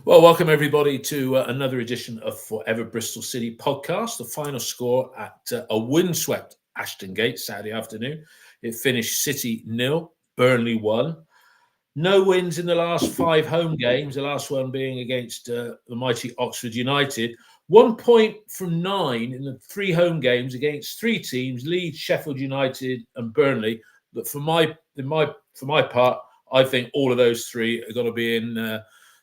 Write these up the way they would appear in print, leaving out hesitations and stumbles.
Well, welcome everybody to another edition of Forever Bristol City podcast. The final score at a windswept Ashton Gate Saturday afternoon. It finished City 0, Burnley 1. No wins in the last 5 home games, the last one being against the mighty Oxford United. 1 point from 9 in the 3 home games against 3 teams, Leeds, Sheffield United and Burnley. But for my part, I think all of those 3 are going to be in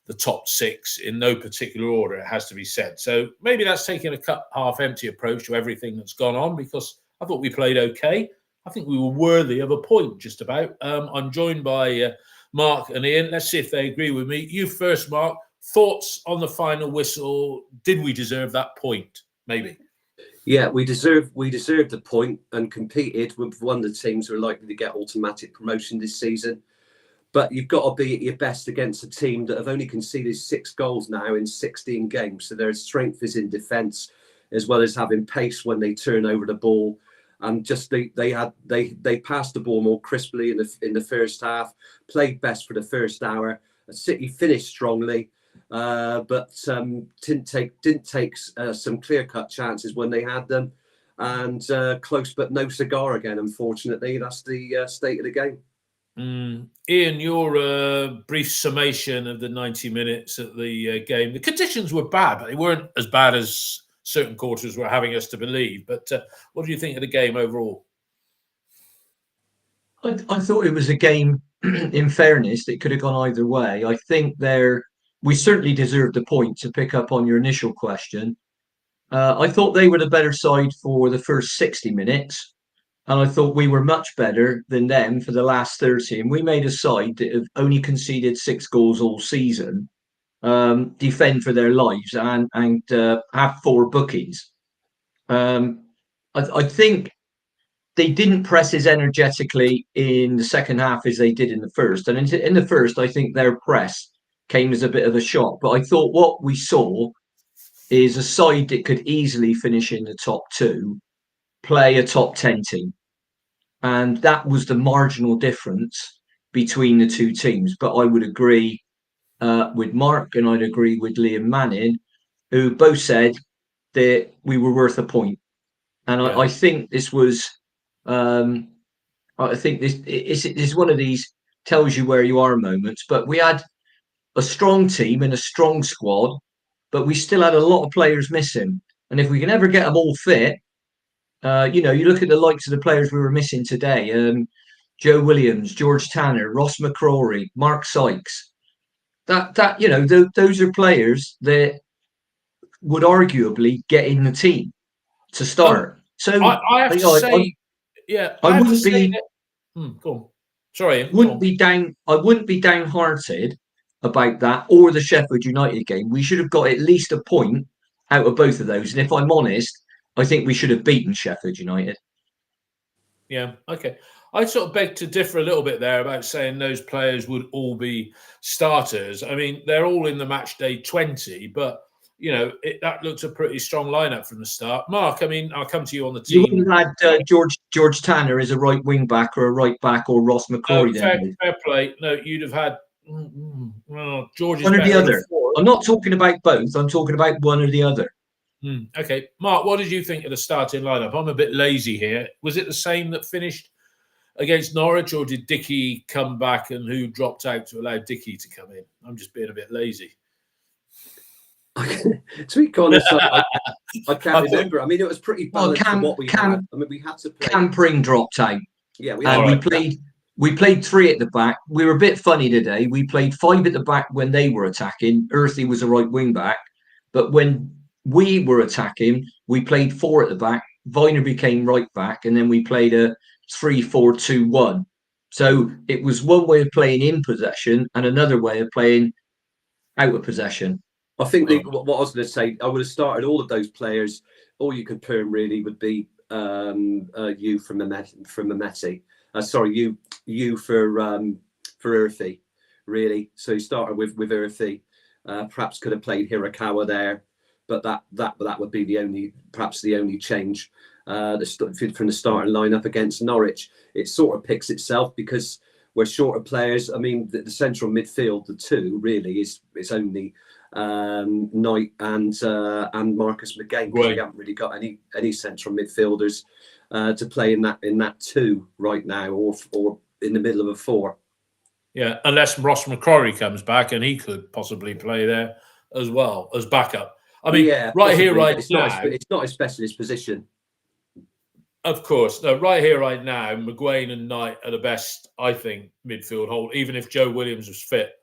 the top 6 in no particular order, it has to be said. So maybe that's taking a cup half empty approach to everything that's gone on, because I thought we played okay. I think we were worthy of a point, just about. I'm joined by Mark and Ian. Let's see if they agree with me. You first, Mark. Thoughts on the final whistle? Did we deserve that point? Maybe. Yeah, we deserved the point and competed with one of the teams who are likely to get automatic promotion this season. But you've got to be at your best against a team that have only conceded 6 goals now in 16 games. So their strength is in defence, as well as having pace when they turn over the ball. And just they passed the ball more crisply in the first half, played best for the first hour. City finished strongly, but didn't take some clear-cut chances when they had them. And close but no cigar again, unfortunately. That's the state of the game. Ian, your brief summation of the 90 minutes at the game. The conditions were bad, but they weren't as bad as certain quarters were having us to believe. But what do you think of the game overall? I thought it was a game, in fairness, that could have gone either way. I think we certainly deserved a point, to pick up on your initial question. I thought they were the better side for the first 60 minutes. And I thought we were much better than them for the last 30. And we made a side that have only conceded 6 goals all season, defend for their lives and have 4 bookings. I think they didn't press as energetically in the second half as they did in the first. And in the first, I think their press came as a bit of a shock. But I thought what we saw is a side that could easily finish in the top 2, play a top 10 team. And that was the marginal difference between the 2 teams. But I would agree with Mark, and I'd agree with Liam Manning, who both said that we were worth a point. And yeah. I think this was, I think this is one of these tells you where you are moments. But we had a strong team and a strong squad, but we still had a lot of players missing. And if we can ever get them all fit, you look at the likes of the players we were missing today: Joe Williams, George Tanner, Ross McCrory, Mark Sykes. Those are players that would arguably get in the team to start. So I have to say, I wouldn't be. Go on. Sorry, I wouldn't be downhearted about that or the Sheffield United game. We should have got at least a point out of both of those. And if I'm honest, I think we should have beaten Sheffield United. Yeah, okay. I sort of beg to differ a little bit there about saying those players would all be starters. I mean, they're all in the match day 20, but, that looks a pretty strong lineup from the start. Mark, I mean, I'll come to you on the team. You wouldn't have had George Tanner as a right wing back or a right back, or Ross McCrory. Fair play. No, you'd have had George. One or the other. I'm not talking about both. I'm talking about one or the other. Okay. Mark, what did you think of the starting lineup? I'm a bit lazy here. Was it the same that finished against Norwich, or did Dickey come back, and who dropped out to allow Dickey to come in? I'm just being a bit lazy. To be honest, I can't remember. I mean, it was pretty balanced for what we had. I mean, we had to play. Campering dropped out. Yeah, we played 3 at the back. We were a bit funny today. We played 5 at the back when they were attacking. Earthy was a right wing back, but when we were attacking, we played 4 at the back. Viner became right back, and then we played a 3-4-2-1. So it was one way of playing in possession and another way of playing out of possession. I think what I was going to say, I would have started all of those players. All you could put in really would be you from Mehmeti. Sorry, you for Earthy, really. So you started with Earthy. Perhaps could have played Hirakawa there, but that would be perhaps the only change from the starting lineup against Norwich. It sort of picks itself because we're short of players. I mean, the central midfield, the 2 really is only Knight and Marcus McGain, because we haven't really got any central midfielders to play in that 2 right now, or in the middle of a 4. Yeah, unless Ross McCrory comes back, and he could possibly play there as well as backup. I mean, yeah, right possibly, here, right it's now, it's not a specialist position. Of course, no. Right here, right now, McGuane and Knight are the best, I think, midfield hold. Even if Joe Williams was fit,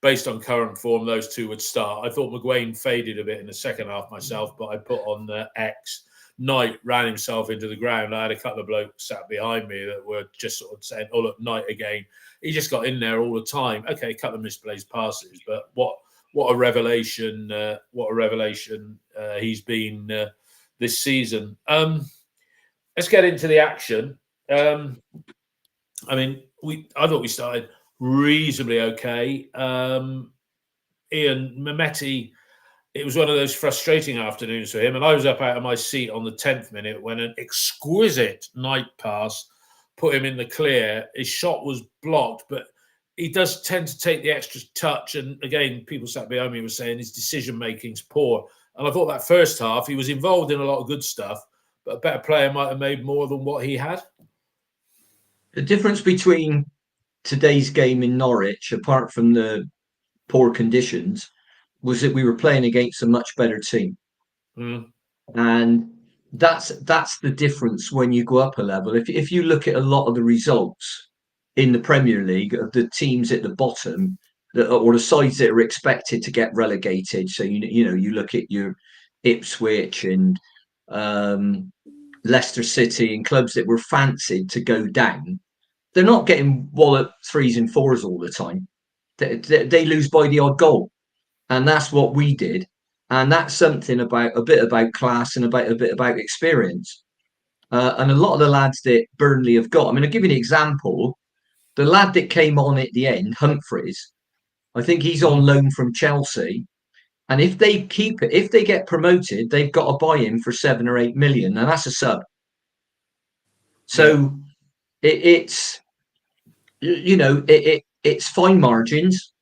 based on current form, those 2 would start. I thought McGuane faded a bit in the second half myself, but I put on X. Knight ran himself into the ground. I had a couple of blokes sat behind me that were just sort of saying, "Oh, look, Knight again." He just got in there all the time. Okay, a couple of misplaced passes, but what a revelation! What a revelation he's been this season. Let's get into the action. I mean, I thought we started reasonably okay. Ian Mehmeti, it was one of those frustrating afternoons for him, and I was up out of my seat on the 10th minute when an exquisite Knight pass put him in the clear. His shot was blocked, but he does tend to take the extra touch. And again, people sat behind me were saying his decision making's poor. And I thought that first half he was involved in a lot of good stuff, but a better player might have made more than what he had. The difference between today's game in Norwich, apart from the poor conditions, was that we were playing against a much better team. And that's the difference when you go up a level. If you look at a lot of the results in the Premier League of the teams at the bottom, or the sides that are expected to get relegated, so you look at your Ipswich and Leicester City and clubs that were fancied to go down, they're not getting walloped 3s and 4s all the time. They lose by the odd goal, and that's what we did. And that's something about a bit about class and a bit about experience. And a lot of the lads that Burnley have got. I mean, I'll give you an example. The lad that came on at the end, Humphreys, I think he's on loan from Chelsea. And if they keep it, if they get promoted, they've got to buy him for 7 or 8 million, and that's a sub. So it's it's fine margins.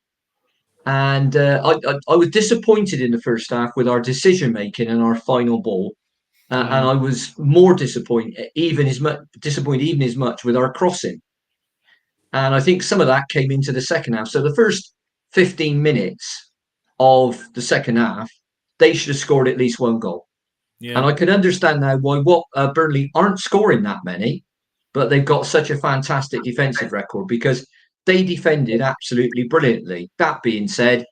And I was disappointed in the first half with our decision making and our final ball, and I was more disappointed even as much with our crossing. And I think some of that came into the second half. So the first 15 minutes of the second half, they should have scored at least 1 goal. Yeah. And I can understand now why Burnley aren't scoring that many, but they've got such a fantastic defensive record because they defended absolutely brilliantly. That being said,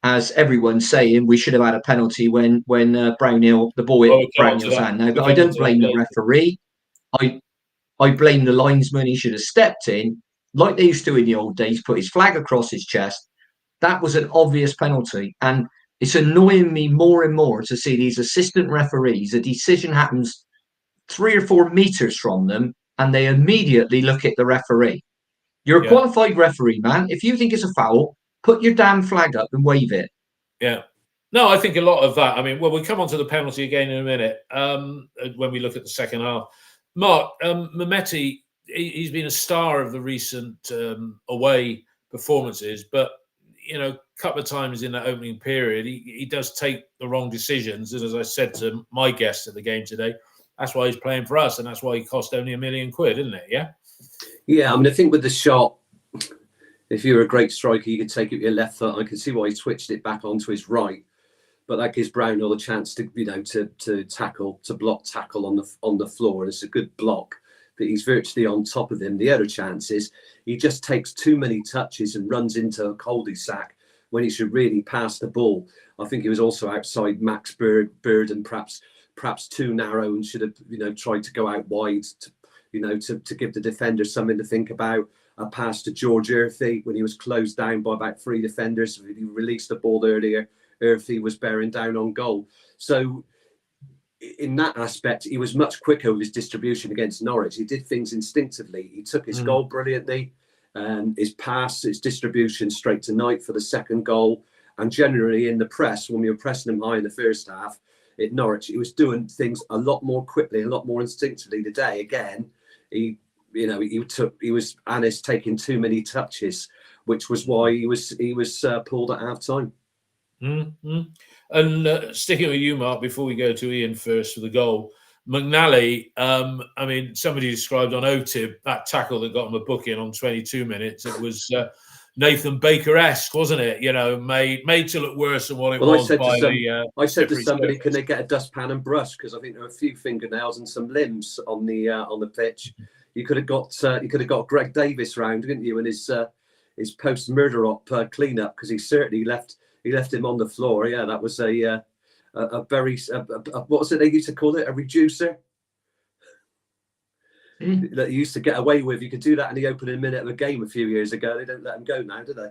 as everyone's saying, we should have had a penalty when Brownhill, the ball hit Brownhill's hand now. But I don't blame the referee. I blame the linesman. He should have stepped in, like they used to in the old days, put his flag across his chest. That was an obvious penalty. And it's annoying me more and more to see these assistant referees, a decision happens 3 or 4 meters from them, and they immediately look at the referee. You're a qualified referee, man. If you think it's a foul, put your damn flag up and wave it. Yeah. No, I think a lot of that. I mean, well, we'll come on to the penalty again in a minute when we look at the second half. Mark, Mehmeti, he's been a star of the recent away performances, but, a couple of times in that opening period, he does take the wrong decisions. And as I said to my guest at the game today, that's why he's playing for us, and that's why he cost only £1 million, isn't it? Yeah? Yeah, I mean, I think with the shot, if you're a great striker, you can take it with your left foot. I can see why he switched it back onto his right, but that gives Brownhill a chance to, to block tackle on the floor, and it's a good block. But he's virtually on top of him. The other chance is he just takes too many touches and runs into a cul-de-sac when he should really pass the ball. I think he was also outside Max Bird and perhaps too narrow, and should have tried to go out wide to give the defender something to think about. A pass to George Earthy when he was closed down by about 3 defenders. He released the ball earlier. Earthy was bearing down on goal. So in that aspect, he was much quicker with his distribution against Norwich. He did things instinctively. He took his goal brilliantly. His pass, his distribution straight to Knight for the second goal. And generally in the press, when we were pressing him high in the first half at Norwich, he was doing things a lot more quickly, a lot more instinctively. Today, again, Anis taking too many touches, which was why he was pulled at half time. Mm-hmm. And sticking with you, Mark, before we go to Ian first for the goal, McNally, I mean, somebody described on OTIB that tackle that got him a booking on 22 minutes. It was Nathan Baker-esque, wasn't it? You know, made to look worse than what it was by I said to slippery somebody, surface. can they get a dustpan and brush? Because I think there are a few fingernails and some limbs on the pitch. You could have got Greg Davis round, didn't you? And his post murder op cleanup, because he certainly left him on the floor. Yeah, that was a very what was it they used to call it? A reducer. That you used to get away with. You could do that in the opening minute of a game a few years ago. They don't let them go now, do they?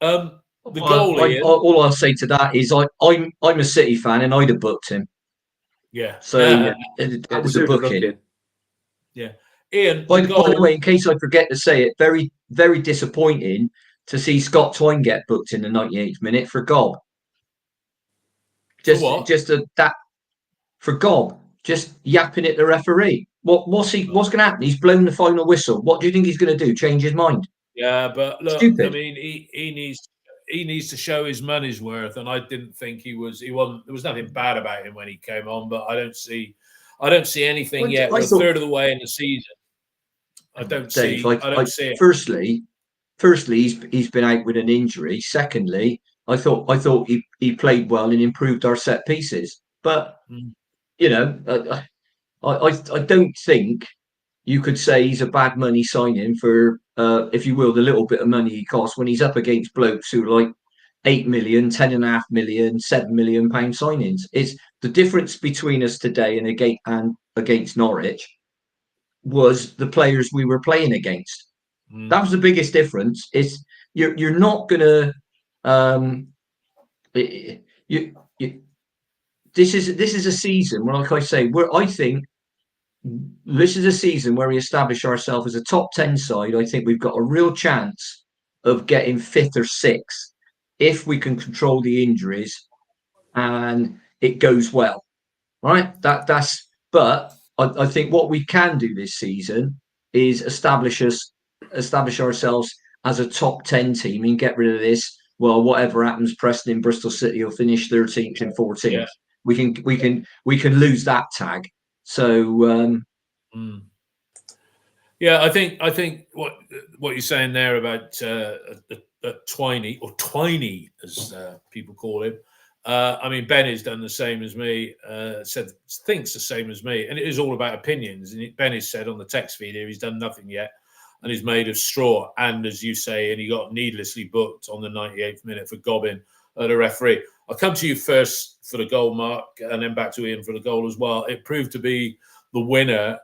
The goalie. All I'll say to that is I'm a City fan and I'd have booked him. Yeah. So that was a booking. Yeah. Ian, by the way, in case I forget to say it, very, very disappointing to see Scott Twine get booked in the 98th minute for gob. For gob, just yapping at the referee. What's going to happen? He's blown the final whistle. What do you think he's going to do? Change his mind? Yeah, but look, stupid. I mean, he needs to show his money's worth, and I didn't think he wasn't. There was nothing bad about him when he came on, but I don't see anything yet. We're a third of the way in the season. I don't see it. Firstly, he's been out with an injury. Secondly, I thought he played well and improved our set pieces. But you know, I don't think you could say he's a bad money signing for, if you will, the little bit of money he costs when he's up against blokes who are like 8 million, 10.5 million, £7 million signings. It's the difference between us today and against Norwich was the players we were playing against. That was the biggest difference. It's you're not gonna this is a season where, like I say, I think this is a season where we establish ourselves as a top 10 side. I think we've got a real chance of getting 5th or 6th if we can control the injuries and it goes well. Right? But I think what we can do this season is establish ourselves as a top 10 team and get rid of this. Well, whatever happens, Preston and Bristol City will finish 13th and 14th. Yeah. We can lose that tag. So yeah, I think what you're saying there about Twiney, or Twiney as people call him. I mean, Ben has done the same as me. Thinks the same as me, and it is all about opinions. And Ben has said on the text feed here he's done nothing yet, and he's made of straw. And as you say, and he got needlessly booked on the 98th minute for gobbing at a referee. I'll come to you first for the goal, Mark, and then back to Ian for the goal as well. It proved to be the winner.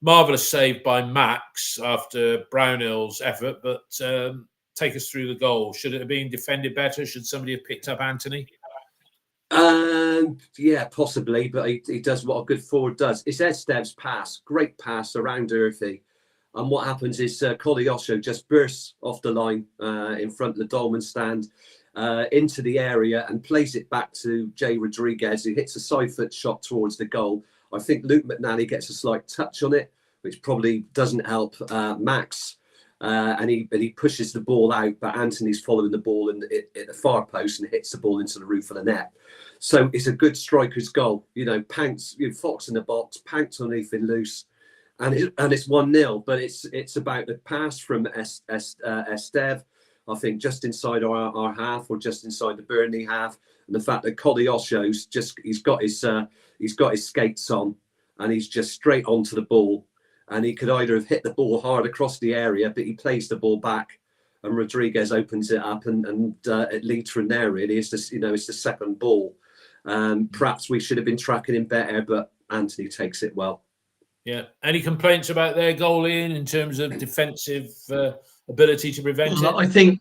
Marvellous save by Max after Brownhill's effort, but take us through the goal. Should it have been defended better? Should somebody have picked up Anthony? Yeah, possibly, but he does what a good forward does. It's Estev's pass, great pass around earthy. And what happens is Koleosho just bursts off the line in front of the Dolman stand into the area and plays it back to Jay Rodriguez, who hits a side-foot shot towards the goal. I think Luke McNally gets a slight touch on it, which probably doesn't help Max. And he pushes the ball out, but Anthony's following the ball at the far post and hits the ball into the roof of the net. So it's a good striker's goal. You know, Fox in the box, Panks on anything loose, and it's 1-0. But it's about the pass from Estev, I think, just inside our half or just inside the Burnley half, and the fact that Koleosho's he's got his skates on and he's just straight onto the ball. And he could either have hit the ball hard across the area, but he plays the ball back, and Rodriguez opens it up, and it leads from there. Really, it's the second ball. Perhaps we should have been tracking him better, but Anthony takes it well. Yeah. Any complaints about their goal in terms of defensive ability to prevent it? I think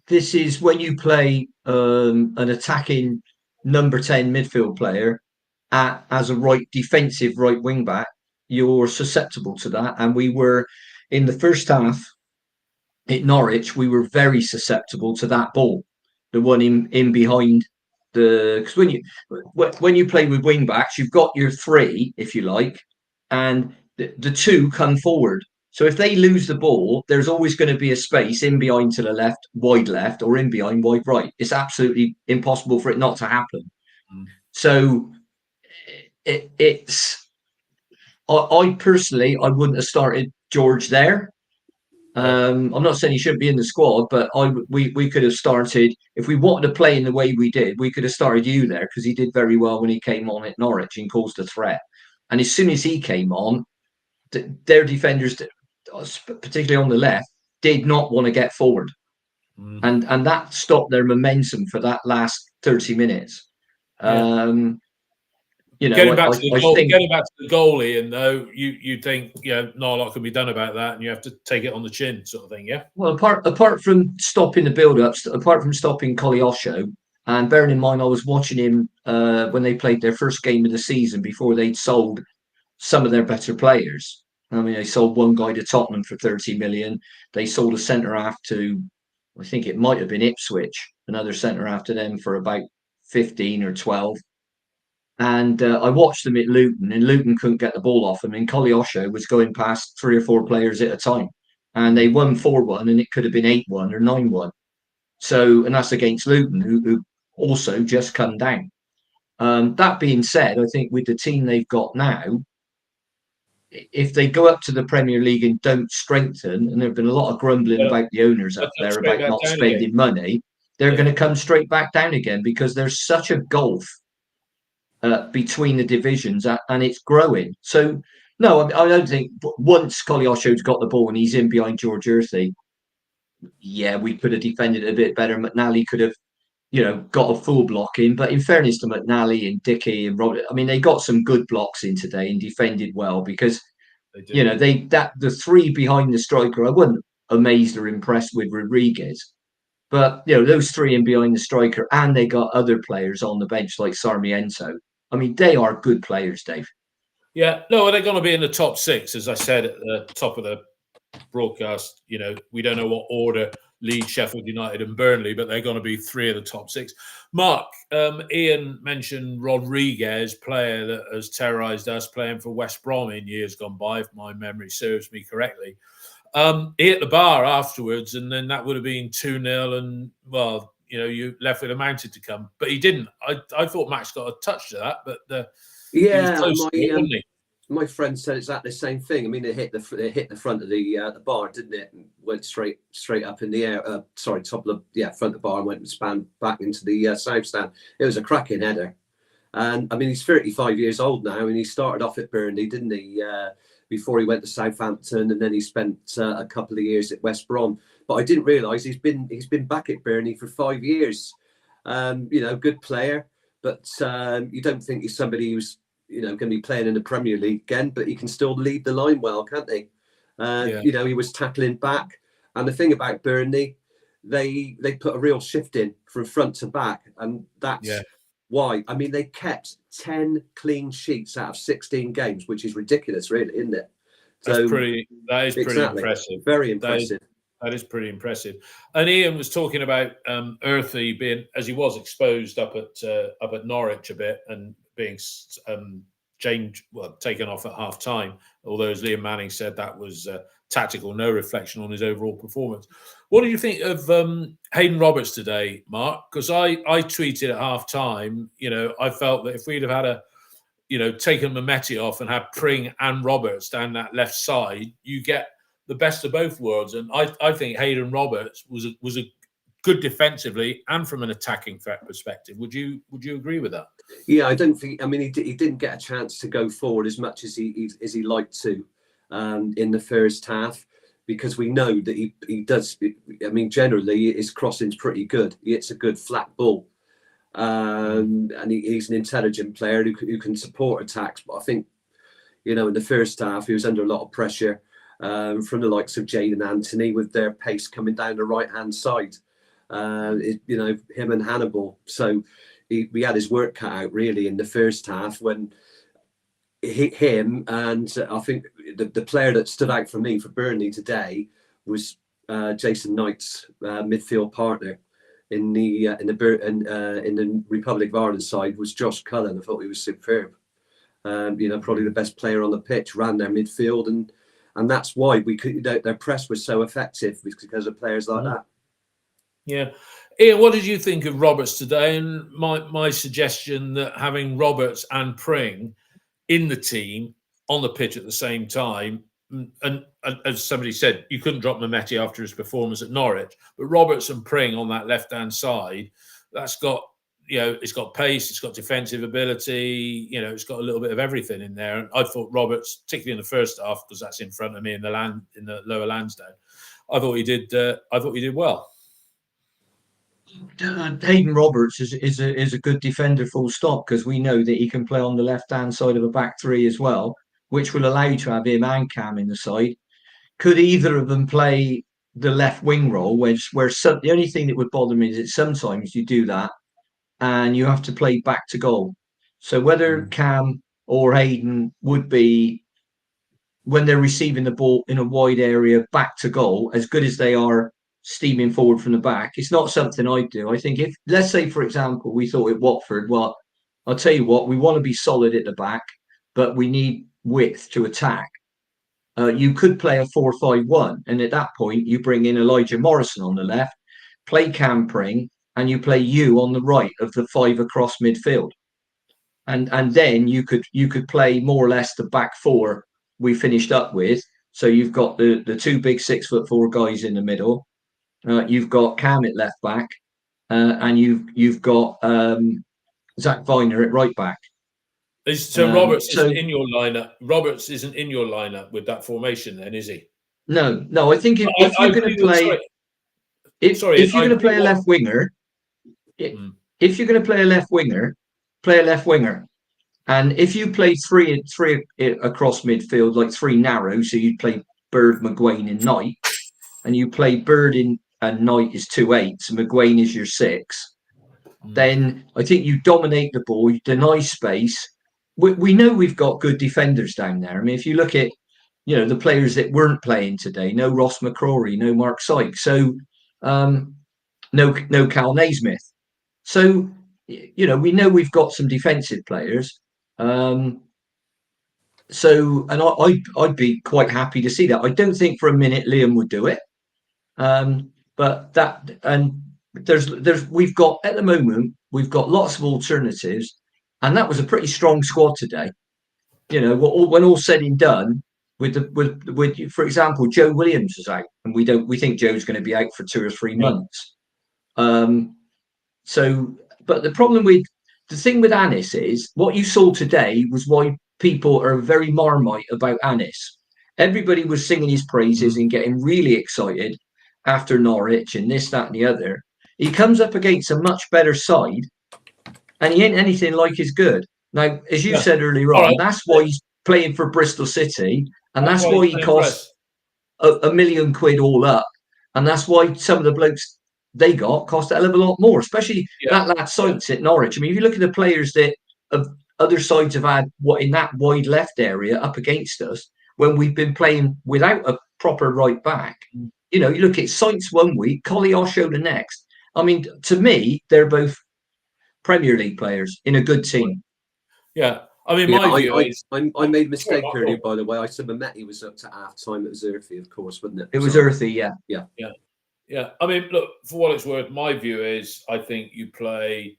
this is when you play an attacking number 10 midfield player as a defensive right wing back. You're susceptible to that, and we were in the first half at Norwich. We were very susceptible to that ball, the one in behind because when you play with wing backs, you've got your three, if you like, and the two come forward. So if they lose the ball, there's always going to be a space in behind to the left, or in behind wide right. It's absolutely impossible for it not to happen. So it's. I personally, I wouldn't have started George there. I'm not saying he shouldn't be in the squad, but we could have started, if we wanted to play in the way we did, we could have started you there, because he did very well when he came on at Norwich and caused a threat. And as soon as he came on, their defenders, particularly on the left, did not want to get forward, and that stopped their momentum for that last 30 minutes. Getting back to the goalie, and though you think not a lot can be done about that, and you have to take it on the chin, sort of thing. Yeah. Well, apart from stopping the build-ups, apart from stopping Koleosho, and bearing in mind I was watching him when they played their first game of the season before they'd sold some of their better players. I mean, they sold one guy to Tottenham for 30 million. They sold a centre half to, I think it might have been Ipswich, another centre half to them for about 15 or 12. And I watched them at Luton, and Luton couldn't get the ball off them. And Koleosho was going past 3 or 4 players at a time. And they won 4-1, and it could have been 8-1 or 9-1. So, and that's against Luton, who also just come down. That being said, I think with the team they've got now, if they go up to the Premier League and don't strengthen, and there have been a lot of grumbling about the owners up there about not spending money, they're going to come straight back down again, because there's such a gulf between the divisions, and it's growing. So, no, I don't think once Koleosho's got the ball and he's in behind George Earthy, we could have defended it a bit better. McNally could have, got a full block in. But in fairness to McNally and Dickey and Robert, I mean, they got some good blocks in today and defended well, because the 3 behind the striker, I wasn't amazed or impressed with Rodriguez. But those 3 in behind the striker, and they got other players on the bench like Sarmiento. I mean, they are good players, Dave. Yeah, no, they're going to be in the top 6, as I said at the top of the broadcast. We don't know what order Leeds, Sheffield United, and Burnley, but they're going to be 3 of the top 6. Mark, Ian mentioned Rodriguez, player that has terrorised us, playing for West Brom in years gone by, if my memory serves me correctly. He hit the bar afterwards, and then that would have been 2-0, and you left with a mountain to come, but he didn't. I thought Max got a touch to that, but he was close to it, wasn't he? My friend said exactly the same thing. I mean, it hit the front of the bar, didn't it? And went straight up in the air. Top of the front of the bar, and went and span back into the south stand. It was a cracking header. And I mean, he's 35 years old now, and he started off at Burnley, didn't he? Before he went to Southampton, and then he spent a couple of years at West Brom. But I didn't realise he's been back at Burnley for 5 years. Good player, but you don't think he's somebody who's going to be playing in the Premier League again. But he can still lead the line well, can't he? He was tackling back, and the thing about Burnley, they put a real shift in from front to back, and that's why. I mean, they kept 10 clean sheets out of 16 games, which is ridiculous, really, isn't it? That is pretty impressive. Very impressive. That is pretty impressive. And Ian was talking about Earthy being, as he was, exposed up at Norwich a bit, and being taken off at half time. Although, as Liam Manning said, that was tactical, no reflection on his overall performance. What do you think of Hayden Roberts today, Mark? Because I tweeted at half time, I felt that if we'd have had taken Mehmeti off and had Pring and Roberts down that left side, you get the best of both worlds. And I think Hayden Roberts was a good defensively and from an attacking threat perspective. Would you agree with that? Yeah, I don't think. I mean, he didn't get a chance to go forward as much as he liked to in the first half, because we know that he does. I mean, generally his crossing's pretty good. It's a good flat ball, and he's an intelligent player who can support attacks. But I think, in the first half he was under a lot of pressure from the likes of Jadon Anthony, with their pace coming down the right hand side. Him and Hannibal. So we had his work cut out really in the first half, when him and I think the player that stood out for me for Burnley today was Jason Knight's midfield partner in the Republic of Ireland side was Josh Cullen. I thought he was superb. Probably the best player on the pitch, ran their midfield, and and that's why we could. Their press was so effective because of players like that. Yeah. Ian, what did you think of Roberts today? And my suggestion that having Roberts and Pring in the team on the pitch at the same time, and as somebody said, you couldn't drop Mehmeti after his performance at Norwich, but Roberts and Pring on that left-hand side, that's got, it's got pace, it's got defensive ability, it's got a little bit of everything in there. And I thought Roberts, particularly in the first half, because that's in front of me in the lower Lansdowne, I thought he did well. Hayden Roberts is a good defender, full stop, because we know that he can play on the left-hand side of a back three as well, which will allow you to have him and Cam in the side. Could either of them play the left wing role, where the only thing that would bother me is that sometimes you do that and you have to play back to goal. So whether Cam or Hayden would be, when they're receiving the ball in a wide area back to goal, as good as they are steaming forward from the back, it's not something I'd do. I think if, let's say, for example, we thought at Watford, well, I'll tell you what, we want to be solid at the back, but we need width to attack. You could play a 4-5-1, and at that point, you bring in Elijah Morrison on the left, play Cam Pring, and you play you on the right of the 5 across midfield. And then you could play more or less the back 4 we finished up with. So you've got the 2 big 6'4" guys in the middle. You've got Cam at left back, and you've got Zach Viner at right back. So Roberts isn't in your lineup. Roberts isn't in your lineup with that formation, then, is he? No. I think if you're going to play, if you're going to play a left winger, if you're going to play a left winger, play a left winger. And if you play three across midfield, like 3 narrow, so you'd play Bird, McGuane, and Knight, and you play Bird in and Knight is 2 8s, and McGuane is your 6. Then I think you dominate the ball, you deny space. We know we've got good defenders down there. I mean, if you look at the players that weren't playing today, no Ross McCrory, no Mark Sykes, so no Cal Naismith. So we know we've got some defensive players. And I'd be quite happy to see that. I don't think for a minute Liam would do it. But that, and we've got at the moment, we've got lots of alternatives, and that was a pretty strong squad today. When all said and done, with for example, Joe Williams is out, and we think Joe's going to be out for 2 or 3 months. But the thing with Anis is what you saw today was why people are very Marmite about Anis. Everybody was singing his praises and getting really excited after Norwich and this, that, and the other. He comes up against a much better side, and he ain't anything like as good. Now, as you said earlier on, that's why he's playing for Bristol City, and that's why he costs £1 million all up, and that's why some of the blokes they cost a hell of a lot more, especially that lad Saints at Norwich. I mean, if you look at the players that other sides have had in that wide left area up against us when we've been playing without a proper right back. You look at Saints one week, Colliosho the next. I mean, to me, they're both Premier League players in a good team. Yeah. I mean, my view is... I made a mistake earlier, by the way. I said Mehmeti was up to half-time. It was Earthy, of course, wasn't it? It was Earthy, yeah. Yeah. I mean, look, for what it's worth, my view is I think you play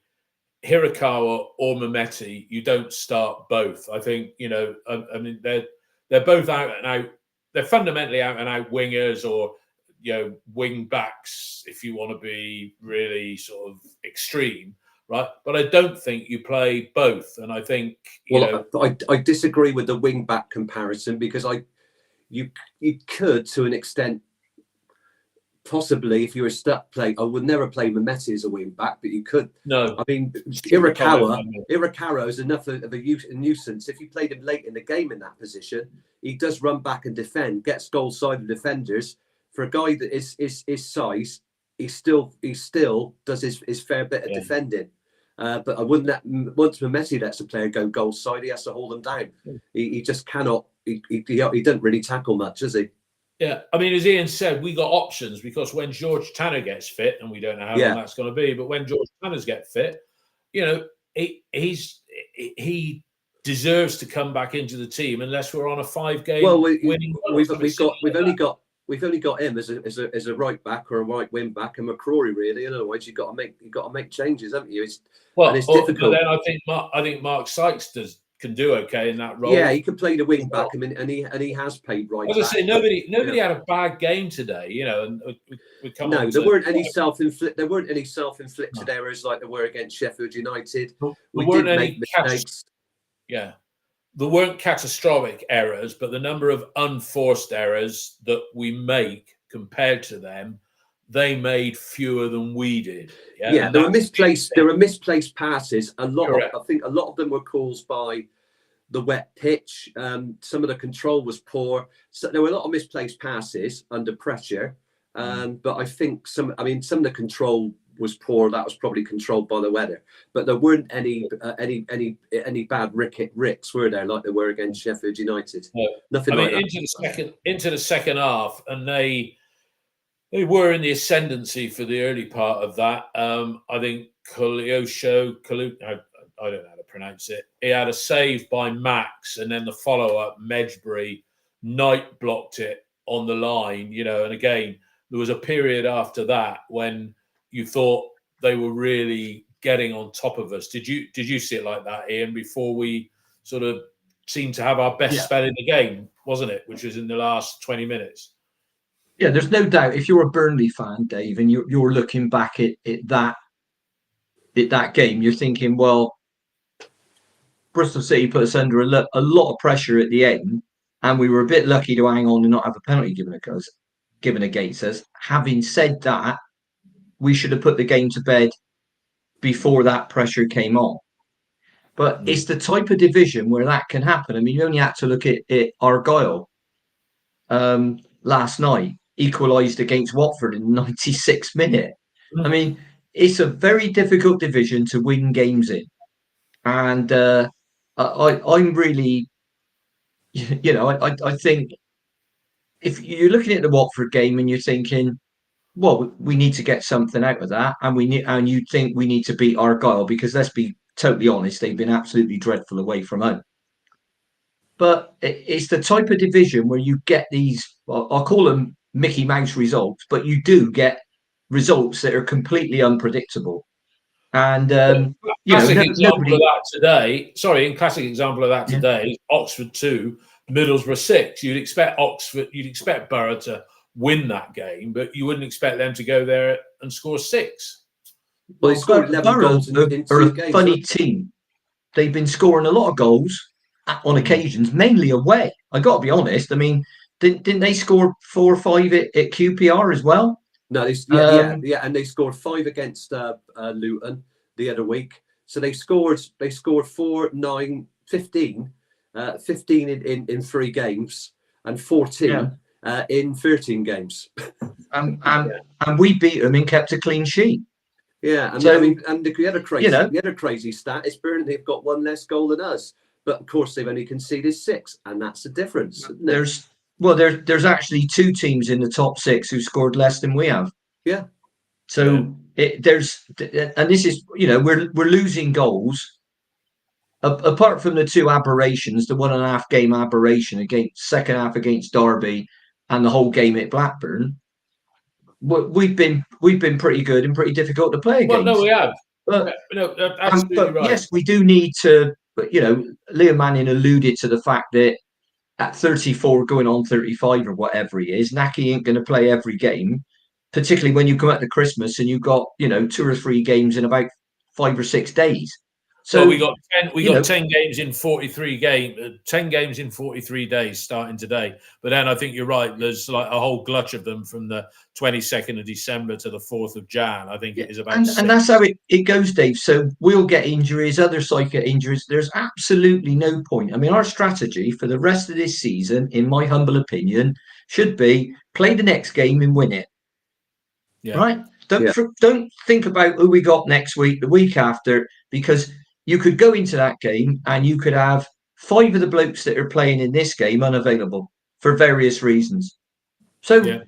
Hirakawa or Mehmeti. You don't start both. I think, I mean, they're both out and out. They're fundamentally out and out wingers or, wing backs, if you want to be really sort of extreme. Right, but I don't think you play both, and I think I disagree with the wing back comparison because you could to an extent possibly if you were stuck playing. I would never play Mehmeti as a wing back, but you could. No, I mean Hirakawa is enough of a nuisance. If you played him late in the game in that position, he does run back and defend, gets goal side defenders. For a guy that is his size, he still does his fair bit of defending. But I wouldn't once Mehmeti lets a player go goal side, he has to hold them down. He just cannot. He doesn't really tackle much, does he? Yeah, I mean, as Ian said, we got options because when George Tanner gets fit, and we don't know how long that's going to be, but when George Tanner's get fit, he deserves to come back into the team unless we're on a 5-game Well, winning run. we've only got him as a right back or a right wing back, and McCrory really. And otherwise, you've got to make changes, haven't you? It's difficult. But then I think Mark Sykes can do okay in that role. Yeah, he can play the wing back. I mean, and he has played right. As I say, nobody had a bad game today, you know. And there weren't any self-inflicted errors like there were against Sheffield United. We did make mistakes. Yeah, there weren't catastrophic errors, but the number of unforced errors that we make compared to them, they made fewer than we did. Yeah, there were misplaced passes. I think a lot of them were caused by the wet pitch. Some of the control was poor. So there were a lot of misplaced passes under pressure. But I think some of the control was poor. That was probably controlled by the weather. But there weren't any bad ricks, were there, like there were against Sheffield United? No. Nothing like that. Into the second half, and they were in the ascendancy for the early part of that. I think Kalusho, I don't know how to pronounce it. He had a save by Max, and then the follow-up, Medjbury, Knight blocked it on the line, you know. And again, there was a period after that when you thought they were really getting on top of us. Did you see it like that, Ian? Before we sort of seemed to have our best spell in the game, wasn't it? Which was in the last 20 minutes. Yeah, there's no doubt. If you're a Burnley fan, Dave, and you're looking back at that game, you're thinking, well, Bristol City put us under a lot of pressure at the end, and we were a bit lucky to hang on and not have a penalty given against us. Having said that, we should have put the game to bed before that pressure came on. But it's the type of division where that can happen. I mean, you only had to look at Argyle last night, equalised against Watford in the 96th minute. I mean, it's a very difficult division to win games in. And I'm really, you know, I think if you're looking at the Watford game and you're thinking, well, we need to get something out of that, and you think we need to beat Argyle, because let's be totally honest, they've been absolutely dreadful away from home. But it's the type of division where you get these, I'll call them Mickey Mouse results, but you do get results that are completely unpredictable. And classic example of that today. Sorry, in classic example of that today, Oxford 2, Middlesbrough 6. You'd expect Borough to win that game, but you wouldn't expect them to go there and score 6. Well, they scored 11 goals in 2 games. Funny team. They've been scoring a lot of goals on occasions, mainly away. I got to be honest. I mean, didn't they score 4 or 5 at QPR as well? No, and they scored 5 against Luton the other week. So they scored 4, 9, 15, 15 in 3 games, and 14 in 13 games. And we beat them and kept a clean sheet. Yeah, and so, I mean, and the other crazy stat is Burnley have got 1 less goal than us, but of course they've only conceded 6, and that's the difference. There's actually 2 teams in the top 6 who scored less than we have. Yeah. So this is, you know, we're losing goals. Apart from the 2 aberrations, the 1.5 game aberration against second half against Derby, and the whole game at Blackburn, we've been pretty good and pretty difficult to play against. Well, no, we have. But right. Yes, we do need to. But you know, Liam Manning alluded to the fact that at 34, going on 35 or whatever he is, Naki ain't going to play every game, particularly when you come out to Christmas and you've got, you know, 2 or 3 games in about 5 or 6 days. So we got 10 games in 43 10 games in 43 days starting today. But then I think you're right. There's like a whole glut of them from the 22nd of December to the 4th of Jan. I think it is about. And that's how it goes, Dave. So we'll get injuries, other side get injuries. There's absolutely no point. I mean, our strategy for the rest of this season, in my humble opinion, should be play the next game and win it. Yeah. Right? Don't think about who we got next week, the week after, because you could go into that game and you could have 5 of the blokes that are playing in this game unavailable for various reasons. So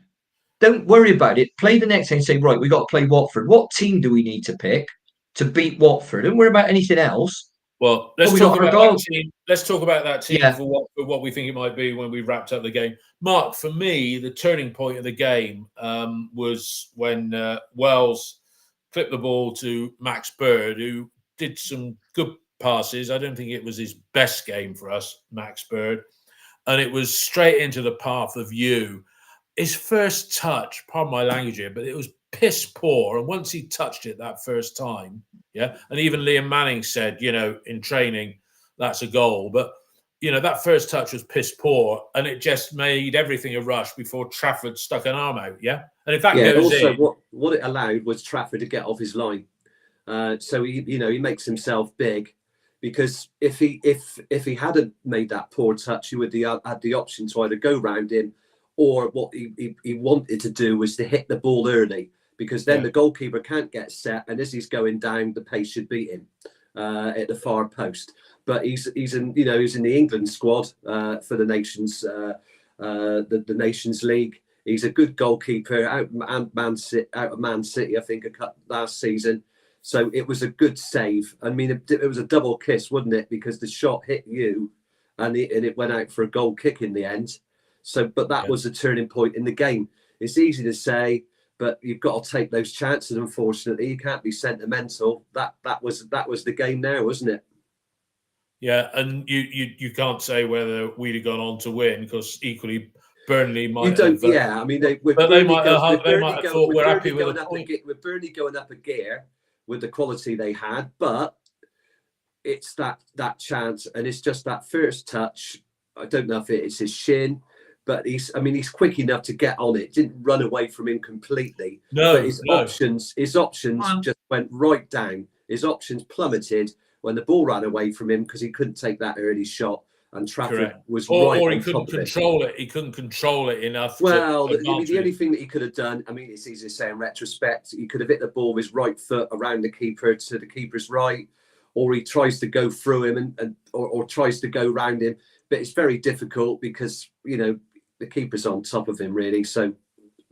don't worry about it. Play the next game and say, right, we got to play Watford. What team do we need to pick to beat Watford? Don't worry about anything else. Well, let's we talk got our about goal. that team. Let's talk about that team Yeah. for what we think it might be when we wrapped up the game. Mark, for me, the turning point of the game was when Wells clipped the ball to Max Bird, who did some good passes. I don't think it was his best game for us, Max Bird. And it was straight into the path of you. His first touch, pardon my language here, but it was piss poor. And once he touched it that first time, yeah, and even Liam Manning said, in training, that's a goal. But, that first touch was piss poor, and it just made everything a rush before Trafford stuck an arm out, yeah? And if that goes also in... what it allowed was Trafford to get off his line. So he makes himself big, because if he hadn't made that poor touch, he would have had the option to either go round him, or what he wanted to do was to hit the ball early, because then the goalkeeper can't get set, and as he's going down, the pace should beat him at the far post. But he's in the England squad for the Nations the Nations League. He's a good goalkeeper out of Man City, I think, last season. So it was a good save. I mean, it was a double kiss, wasn't it? Because the shot hit you, and it went out for a goal kick in the end. So, but that was a turning point in the game. It's easy to say, but you've got to take those chances. Unfortunately, you can't be sentimental. That was the game now, wasn't it? Yeah, and you can't say whether we'd have gone on to win, because equally Burnley might have. Yeah, I mean, they might have thought we're happy with a point. With Burnley going up a gear with the quality they had, but it's that chance, and it's just that first touch. I don't know if it's his shin, but he's quick enough to get on it. Didn't run away from him completely. No, but his options just went right down. His options plummeted when the ball ran away from him, because he couldn't take that early shot. And Trafford was right or on he couldn't top of control it. He couldn't control it enough. Well, the only thing that he could have done, it's easy to say in retrospect, he could have hit the ball with his right foot around the keeper to the keeper's right, or he tries to go through him or tries to go round him. But it's very difficult, because the keeper's on top of him, really. So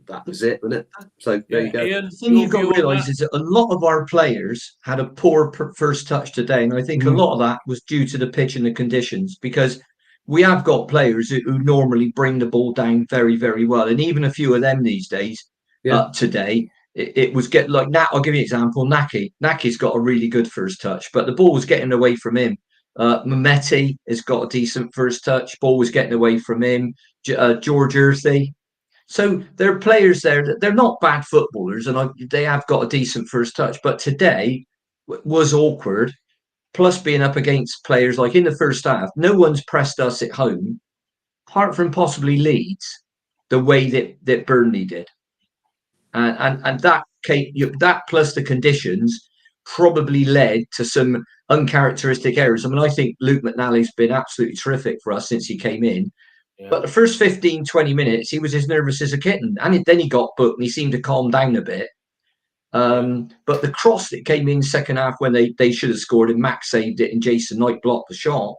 that was it, wasn't it? So there you go. Ian, the thing you've got to realise is that a lot of our players had a poor first touch today, and I think a lot of that was due to the pitch and the conditions, because we have got players who normally bring the ball down very, very well, and even a few of them these days. Today, it was like Nat. I'll give you an example. Naki's got a really good first touch, but the ball was getting away from him. Mehmeti has got a decent first touch. Ball was getting away from him. George Earthy. So there are players there that they're not bad footballers, and they have got a decent first touch. But today was awkward. Plus, being up against players like in the first half, no one's pressed us at home, apart from possibly Leeds, the way that Burnley did, and that plus the conditions probably led to some uncharacteristic errors. I mean, I think Luke McNally's been absolutely terrific for us since he came in. But the first 15, 20 minutes, he was as nervous as a kitten. And then he got booked and he seemed to calm down a bit. But the cross that came in second half when they should have scored, and Max saved it and Jason Knight blocked the shot.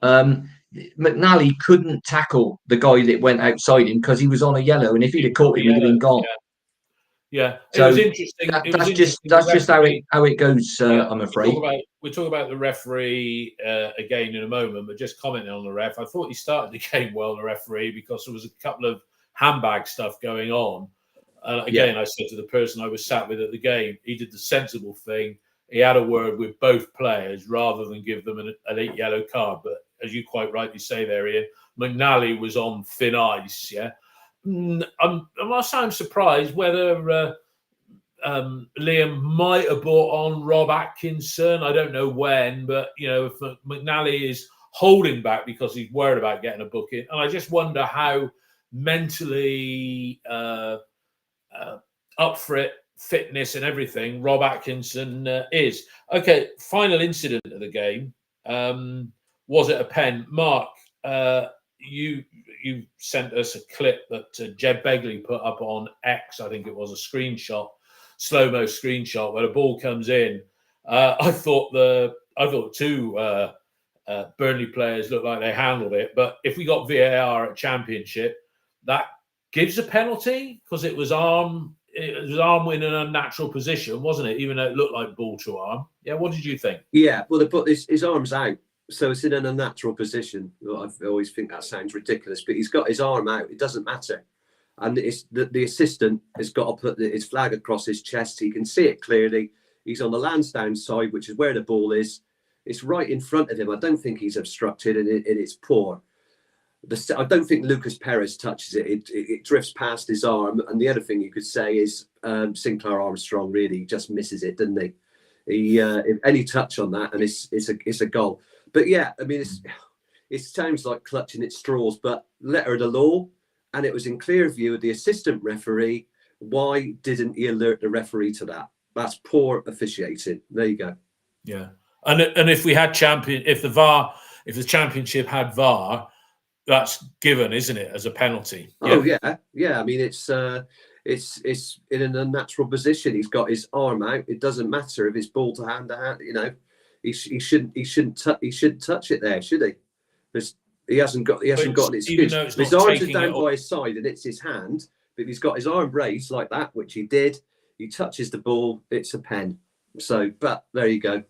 McNally couldn't tackle the guy that went outside him because he was on a yellow. And if he'd have caught him, he'd have been gone. Yeah, so it was interesting. That's just how it goes. I'm afraid. We'll talk about the referee again in a moment, but just commenting on the ref, I thought he started the game well, the referee, because there was a couple of handbag stuff going on. Again, I said to the person I was sat with at the game, he did the sensible thing. He had a word with both players rather than give them an 8 yellow card. But as you quite rightly say there, Ian, McNally was on thin ice. Yeah. I'm surprised whether Liam might have brought on Rob Atkinson. I don't know when, but if McNally is holding back because he's worried about getting a booking, and I just wonder how mentally up for it, fitness and everything, Rob Atkinson is. Okay, final incident of the game. Was it a pen? Mark, you sent us a clip that Jed Begley put up on X. I think it was a screenshot, slow-mo screenshot, where the ball comes in. I thought two Burnley players looked like they handled it, but if we got VAR at Championship, that gives a penalty because it was arm his arm in an unnatural position, wasn't it? Even though it looked like ball to arm. Yeah, what did you think? Yeah, well, they put his arms out, so it's in an unnatural position. Well, I always think that sounds ridiculous, but he's got his arm out. It doesn't matter. And it's the assistant has got to put his flag across his chest. He can see it clearly. He's on the Lansdowne side, which is where the ball is. It's right in front of him. I don't think he's obstructed, and it's poor. I don't think Lucas Perez touches it. It drifts past his arm. And the other thing you could say is Sinclair Armstrong really just misses it, doesn't he? If any touch on that, and it's a goal. But yeah, I mean, it sounds like clutching at straws, but letter of the law, and it was in clear view of the assistant referee. Why didn't he alert the referee to that? That's poor officiating. There you go. Yeah, and if we had if the championship had VAR, that's given, isn't it, as a penalty? Oh yeah. I mean, it's in an unnatural position. He's got his arm out. It doesn't matter if it's ball to hand. You know, he shouldn't touch it there, should he? Because he hasn't got an excuse. His arms are down by his side and it's his hand. But if he's got his arm raised like that, which he did, he touches the ball. It's a pen. So, but there you go.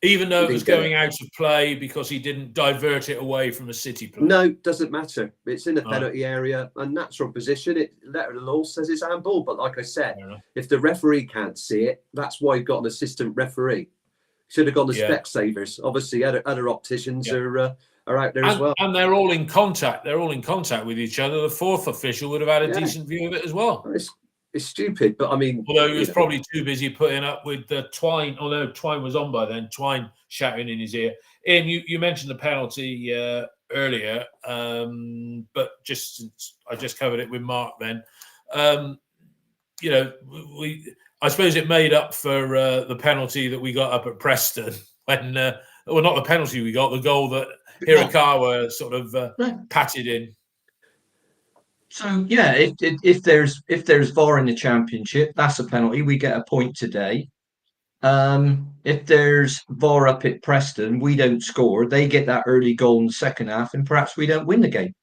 Even though it was going out of play because he didn't divert it away from a City player. No, doesn't matter. It's in the penalty area, unnatural position. Letter of the law says it's handball. But like I said, if the referee can't see it, that's why you've got an assistant referee. Should have gone to Specsavers. Obviously, other opticians are out there as well. And they're all in contact. They're all in contact with each other. The fourth official would have had a decent view of it as well. It's stupid, but I mean... Although he was probably too busy putting up with Twine, although Twine was on by then, Twine shouting in his ear. Ian, you mentioned the penalty earlier, but I just covered it with Mark then. You know, I suppose it made up for the penalty that we got up at Preston when... well, not the penalty we got, the goal that Hirakawa sort of patted in. So yeah, if there's VAR in the championship, that's a penalty. We get a point today. If there's VAR up at Preston, we don't score. They get that early goal in the second half, and perhaps we don't win the game.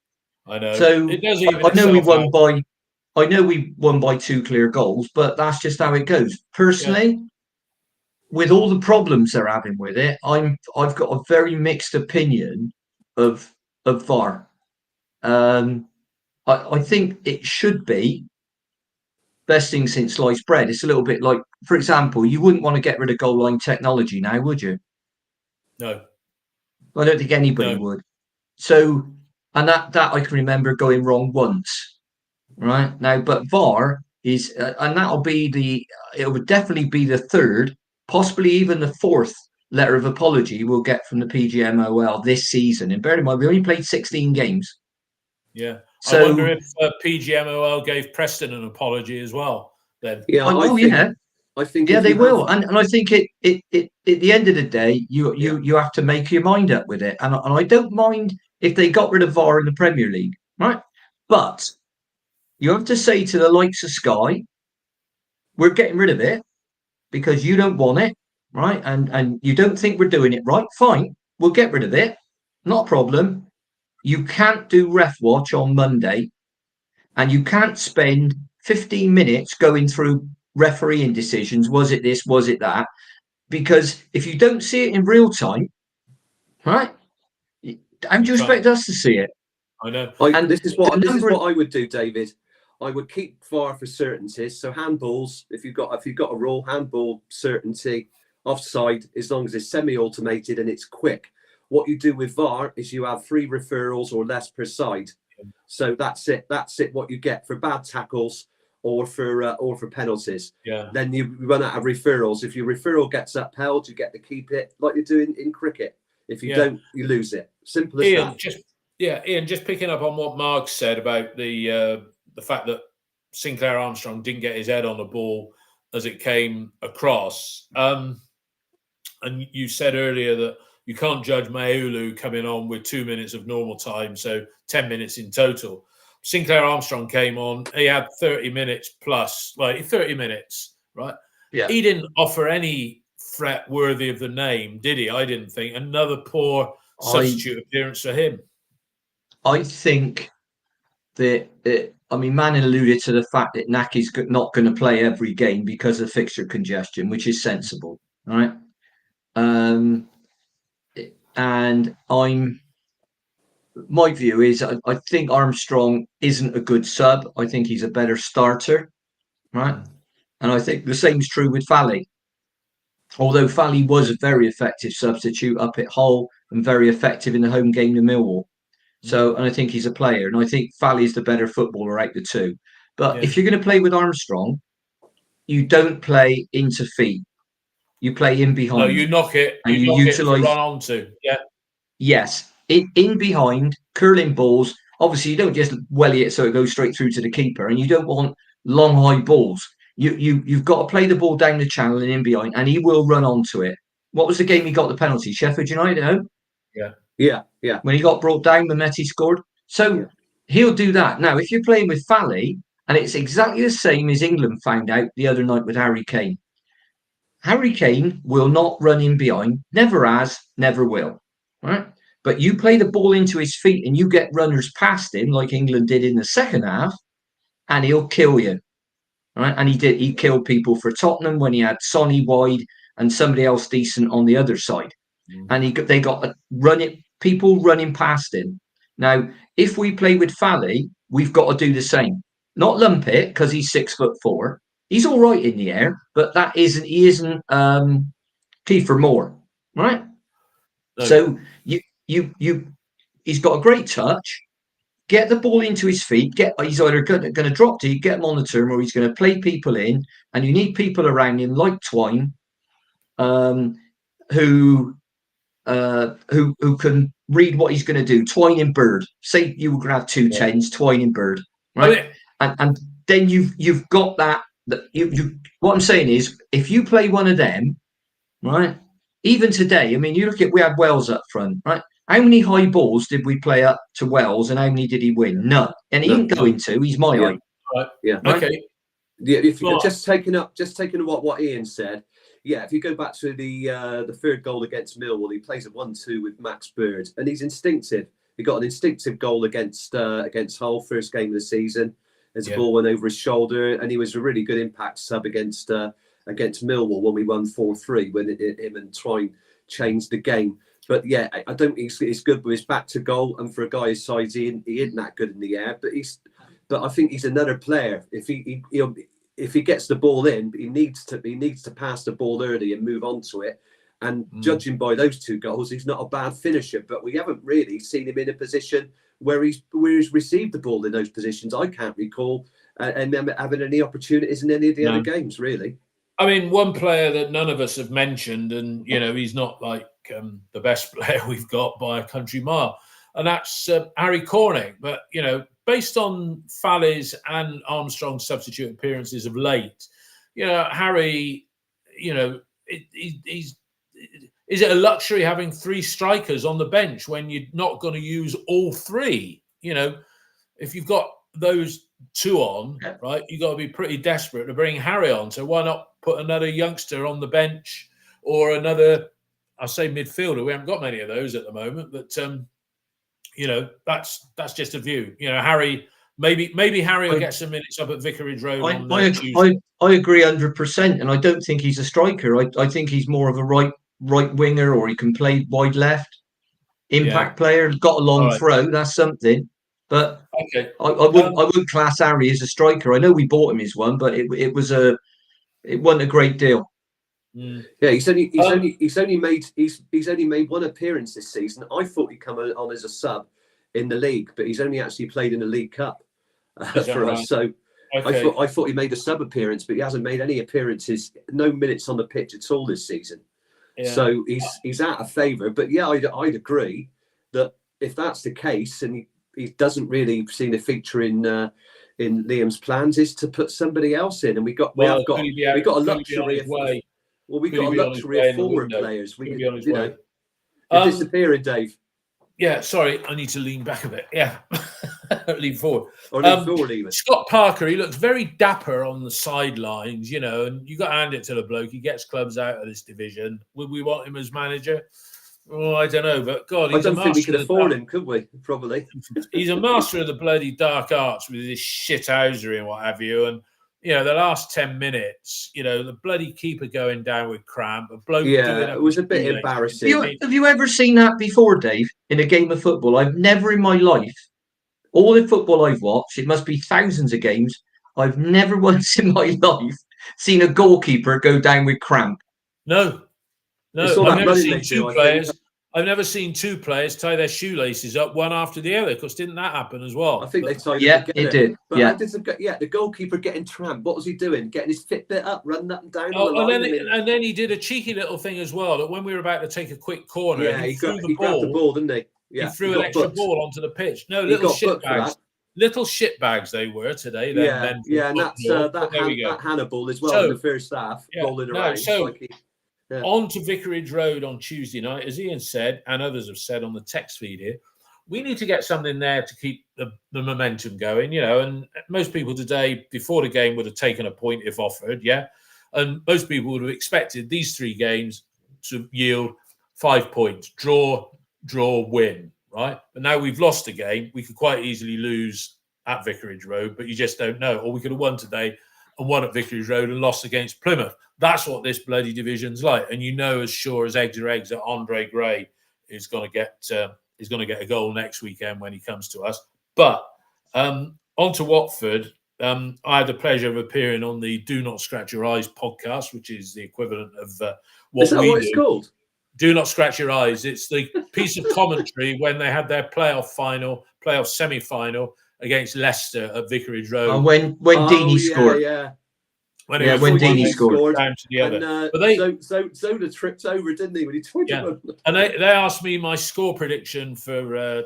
I know. So it does I know we won by 2 clear goals, but that's just how it goes. Personally, with all the problems they're having with it, I've got a very mixed opinion of VAR. I think it should be best thing since sliced bread. It's a little bit like, for example, you wouldn't want to get rid of goal line technology now, would you? No. I don't think anybody would. So, and that I can remember going wrong once, right? Now, but VAR is, and it would definitely be the 3rd, possibly even the 4th letter of apology we'll get from the PGMOL this season. And bear in mind, we only played 16 games. Yeah. So, I wonder if PGMOL gave Preston an apology as well then. Yeah, I think they will. And I think it at the end of the day, you have to make your mind up with it. And I don't mind if they got rid of VAR in the Premier League, right? But you have to say to the likes of Sky, we're getting rid of it because you don't want it, right? And you don't think we're doing it right. Fine, we'll get rid of it. Not a problem. You can't do ref watch on Monday, and you can't spend 15 minutes going through refereeing decisions. Was it this? Was it that? Because if you don't see it in real time, right? How do you expect us to see it? I know. This is what I would do, David. I would keep VAR for certainties. So handballs, if you've got a rule, handball certainty, offside, as long as it's semi-automated and it's quick. What you do with VAR is you have 3 referrals or less per side. So that's it. That's it. What you get for bad tackles or for penalties. Yeah. Then you run out of referrals. If your referral gets upheld, you get to keep it, like you do in cricket. If you don't, you lose it. Simple as that. Ian, just picking up on what Mark said about the fact that Sinclair Armstrong didn't get his head on the ball as it came across. And you said earlier that you can't judge Maulu coming on with 2 minutes of normal time, so 10 minutes in total. Sinclair Armstrong came on, he had 30 minutes plus, 30 minutes, right? Yeah. He didn't offer any threat worthy of the name, did he? I didn't think. Another poor substitute appearance for him. I think that I mean, Manning alluded to the fact that Naki's not going to play every game because of fixture congestion, which is sensible, right? And my view is I think Armstrong isn't a good sub. I think he's a better starter, right? And I think the same's true with Fally. Although Fally was a very effective substitute up at Hull and very effective in the home game to Millwall. So, and I think he's a player, and I think Fally's the better footballer out the two. But if you're going to play with Armstrong, you don't play into feet. You play in behind. No, you knock it. And you knock utilise. It to run onto. Yeah. Yes, in behind, curling balls. Obviously, you don't just welly it so it goes straight through to the keeper, and you don't want long high balls. You've got to play the ball down the channel and in behind, and he will run onto it. What was the game he got the penalty? Sheffield United, no? Yeah. When he got brought down, Mehmeti scored. So he'll do that. Now, if you're playing with Fally, and it's exactly the same as England found out the other night with Harry Kane. Harry Kane will not run in behind, never has, never will. Right? But you play the ball into his feet and you get runners past him like England did in the second half, and he'll kill you. Right? And he did. He killed people for Tottenham when he had Sonny wide and somebody else decent on the other side. And they got people running past him. Now, if we play with Fally, we've got to do the same. Not lump it because he's 6'4". He's all right in the air, but he isn't Kiefer Moore, right? No. So he's got a great touch. Get the ball into his feet. He's either going to drop deep, get him on the turn, or he's going to play people in. And you need people around him like Twine, who can read what he's going to do. Twine and Bird. Say you were going to have two tens, Twine and Bird, right? And then you've got that. What I'm saying is, if you play one of them, right? Even today, I mean, we had Wells up front, right? How many high balls did we play up to Wells, and how many did he win? None. And he ain't going to. He's my height. Right. Yeah. Right? Okay. Yeah. If you're just taking what Ian said. Yeah. If you go back to the third goal against Millwall, he plays a 1-2 with Max Bird, and he's instinctive. He got an instinctive goal against Hull, first game of the season. As a ball went over his shoulder, and he was a really good impact sub against Millwall when we won 4-3 when him and Twine changed the game. But yeah, I don't think he's good with his back to goal, and for a guy his size, he isn't that good in the air. But I think he's another player. If he gets the ball in, he needs to pass the ball early and move on to it. And judging by those two goals, he's not a bad finisher. But we haven't really seen him in a position where he's received the ball in those positions. I can't recall and them having any opportunities in any of the other games, really. I mean, one player that none of us have mentioned, and he's not like the best player we've got by a country mile, and that's Harry Cornick. But based on Fally's and Armstrong's substitute appearances of late, Harry, he's. Is it a luxury having three strikers on the bench when you're not going to use all three? If you've got those two on, right, you've got to be pretty desperate to bring Harry on. So why not put another youngster on the bench or another, I'll say midfielder? We haven't got many of those at the moment, but that's just a view. Harry, maybe Harry will get some minutes up at Vicarage Road on Tuesday. I agree 100%, and I don't think he's a striker. I think he's more of a right winger, or he can play wide left. Impact player, got a long throw. That's something. But I wouldn't class Harry as a striker. I know we bought him as one, but it wasn't a great deal. Yeah, he's only made one appearance this season. I thought he'd come on as a sub in the league, but he's only actually played in the League Cup for us. So I thought he made a sub appearance, but he hasn't made any appearances, no minutes on the pitch at all this season. Yeah. So he's out of favour. But yeah, I'd agree that if that's the case, and he doesn't really seem to feature in Liam's plans, is to put somebody else in, and we got a luxury of forward players. Disappearing, Dave. Yeah, sorry, I need to lean back a bit. Yeah, lean forward. Or lean forward even. Scott Parker, he looks very dapper on the sidelines, and you got to hand it to the bloke. He gets clubs out of this division. Would we want him as manager? Oh, I don't know, but God, I he's a don't think we master could of afford the him, could we? Probably. he's a master of the bloody dark arts with his shithousery and what have you. And the last 10 minutes, the bloody keeper going down with cramp, a bloke doing Yeah, up it was his a bit shoelaces. embarrassing. Have you ever seen that before, Dave, in a game of football? I've never in my life, all the football I've watched, it must be thousands of games, I've never once in my life seen a goalkeeper go down with cramp. No, It's all I've that never running seen they two do, I think. players. I've never seen two players tie their shoelaces up one after the other. Because didn't that happen as well? I think they tied Yeah, it together. it did. But Yeah. how did the goalkeeper getting tramp? What was he doing? Getting his Fitbit up, running up and down on the Oh, line? and then he did a cheeky little thing as well. That when we were about to take a quick corner, Yeah, he threw the grabbed the ball. ball, didn't he? He Yeah, threw he an got extra booked. ball onto the pitch. No, He little got shit booked for bags. that. Little shit bags they were today. Yeah, and that's there we go. that Hannibal as well in the first half, rolling around. On to Vicarage Road on Tuesday night, as Ian said, and others have said on the text feed here, we need to get something there to keep the momentum going, and most people today, before the game, would have taken a point if offered, and most people would have expected these three games to yield 5 points, draw, win, right? But now we've lost a game, we could quite easily lose at Vicarage Road, but you just don't know. Or we could have won today and won at Vicarage Road and lost against Plymouth. That's what this bloody division's like. And as sure as eggs are eggs that Andre Gray is going to get a goal next weekend when he comes to us. But on to Watford. I had the pleasure of appearing on the Do Not Scratch Your Eyes podcast, which is the equivalent of what is that we what do. It's called? Do Not Scratch Your Eyes. It's the piece of commentary when they had their playoff semi-final against Leicester at Vicarage Road. When Deeney scored. Yeah. When Deeney scored. Down to the other. And Zola tripped over, didn't he, when he tweeted him? And they asked me my score prediction for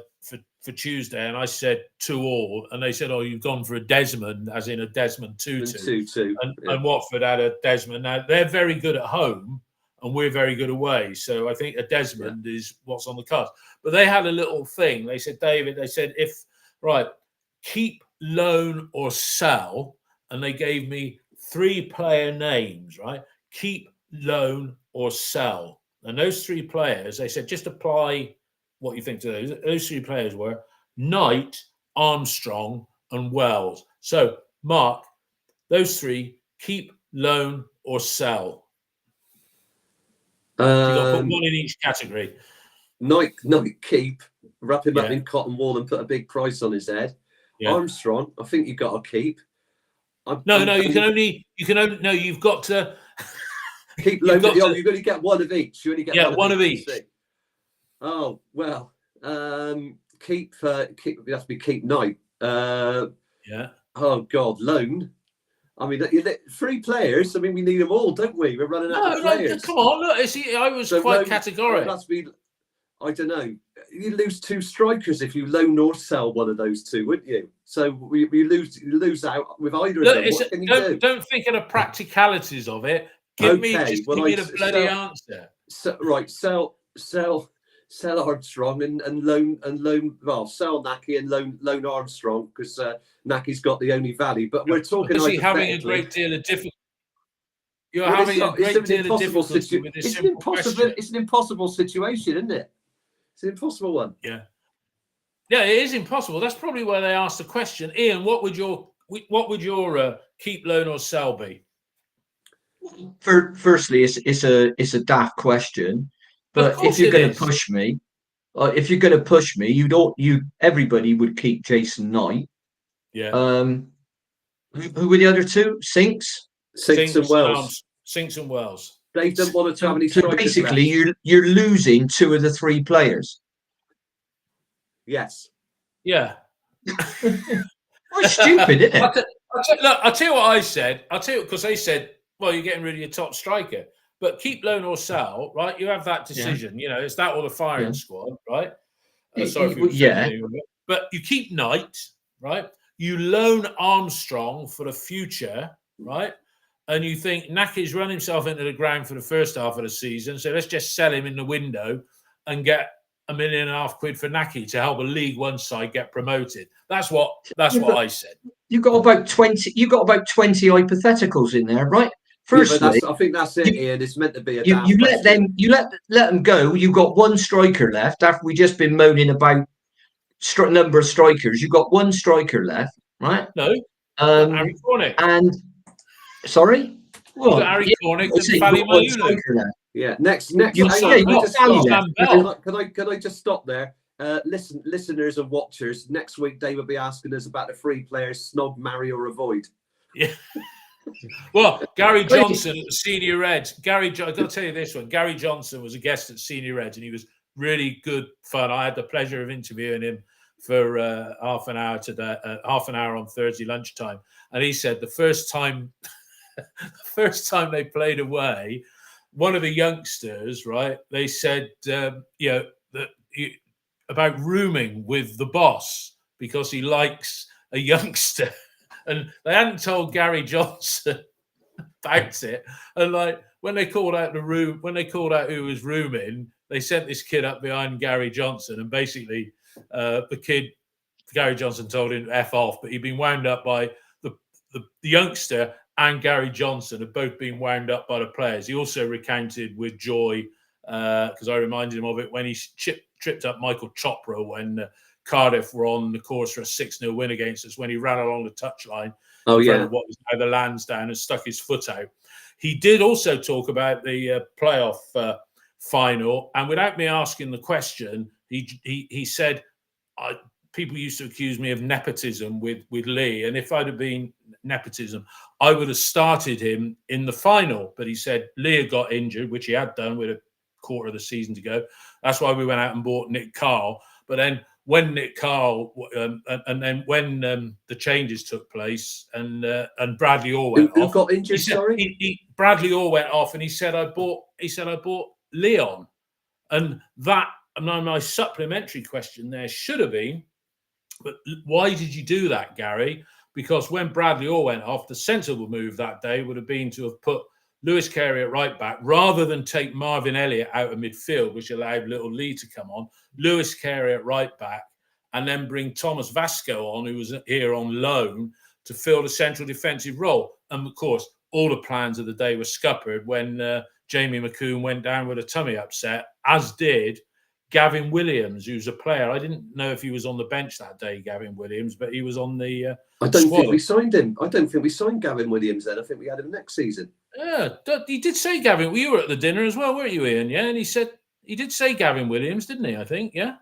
Tuesday, and I said 2-2, and they said, "Oh, you've gone for a Desmond, as in a Desmond 2-2." And Watford had a Desmond. Now they're very good at home, and we're very good away. So I think a Desmond is what's on the cards. But they had a little thing. They said, David, keep, loan, or sell, and they gave me 3 player names, right? Keep, loan, or sell. And those 3 players, they said, just apply what you think to those. Those 3 players were Knight, Armstrong, and Wells. So, Mark, those 3, keep, loan, or sell. You've got to put one in each category. Knight, keep, wrap him up in cotton wool and put a big price on his head. Yeah. Armstrong, I think you've got to keep. You've got to keep loan. You've got to get one of each. You only get one of each. Oh well, keep. It has to be keep Knight. Oh God, loan. I mean, 3 players. I mean, we need them all, don't we? We're running out of players. Come on, look. I was quite categorical. I don't know. You lose 2 strikers if you loan or sell one of those 2, wouldn't you? So we lose out with either of them. What can you do? Don't think of the practicalities of it. Give me the bloody answer. Sell Armstrong and loan. Well, sell Naki and loan Armstrong because Naki's got the only value. But we're talking. Is he having a great deal of difficulty? You're having a great deal of difficulty with this simple question. It's an impossible situation, isn't it? It's an impossible one. Yeah, it is impossible. That's probably why they asked the question. Ian, what would your keep, loan, or sell be? Firstly, it's a daft question, but if you're going to push me, everybody would keep Jason Knight. Yeah. Who were the other 2? Sinks and Wells. Sinks and Wells. They don't want to have any strikers. So basically, you're losing 2 of the 3 players. Yes. Yeah. That's stupid, isn't it? I'll tell you what I said. Because they said, well, you're getting rid of your top striker. But keep, loan, or sell, right? You have that decision. Yeah. It's that or the firing squad, right? But you keep Knight, right? You loan Armstrong for the future, right? And you think Naki's run himself into the ground for the first half of the season, so let's just sell him in the window and get £1.5 million for Naki to help a League One side get promoted. That's what I said. You got about 20 hypotheticals in there, right? Firstly, I think that's it, Ian. It's meant to be a you let them go. You've got one striker left after we just been moaning about number of strikers. You've got one striker left, right? No, Harry Cornick. And sorry, Well, Harry Cornick and Fally Mayulu. Yeah. Next. Can I just stop there? Listeners and watchers. Next week, they will be asking us about the 3 players: snog, marry, or avoid. Yeah. Well, Gary Johnson at the Senior Reds. I've got to tell you this one. Gary Johnson was a guest at Senior Reds, and he was really good fun. I had the pleasure of interviewing him for half an hour on Thursday lunchtime, and he said the first time they played away, one of the youngsters, right? They said, about rooming with the boss because he likes a youngster. And they hadn't told Gary Johnson about it. And like when they called out who was rooming, they sent this kid up behind Gary Johnson. And basically, Gary Johnson told him to F off, but he'd been wound up by the youngster and Gary Johnson have both been wound up by the players. He also recounted with joy, because I reminded him of it, when he tripped up Michael Chopra when Cardiff were on the course for a 6-0 win against us, when he ran along the touchline in front of what was now the Lansdowne and stuck his foot out. He did also talk about the playoff final, and without me asking the question, he said, people used to accuse me of nepotism with Lee, and if I'd have been nepotism, I would have started him in the final. But he said Lee had got injured, which he had done with a quarter of the season to go. That's why we went out and bought Nick Carl. But then when Nick Carl and then when the changes took place and Bradley Orr went off, who got injured? Bradley Orr went off, and he said I bought Leon, and that. And my supplementary question there should have been, but why did you do that, Gary? Because when Bradley Orr went off, the sensible move that day would have been to have put Lewis Carey at right back rather than take Marvin Elliott out of midfield, which allowed little Lee to come on. Lewis Carey at right back, and then bring Thomas Vasco on, who was here on loan, to fill the central defensive role. And of course, all the plans of the day were scuppered when Jamie McCoon went down with a tummy upset, as did Gavin Williams, who's a player. I didn't know if he was on the bench that day, Gavin Williams, but he was on the I don't think we signed him. I don't think we signed Gavin Williams then. I think we had him next season. Yeah, he did say Gavin. You were at the dinner as well, weren't you, Ian? Yeah, and he said he did say Gavin Williams, didn't he? I think, yeah.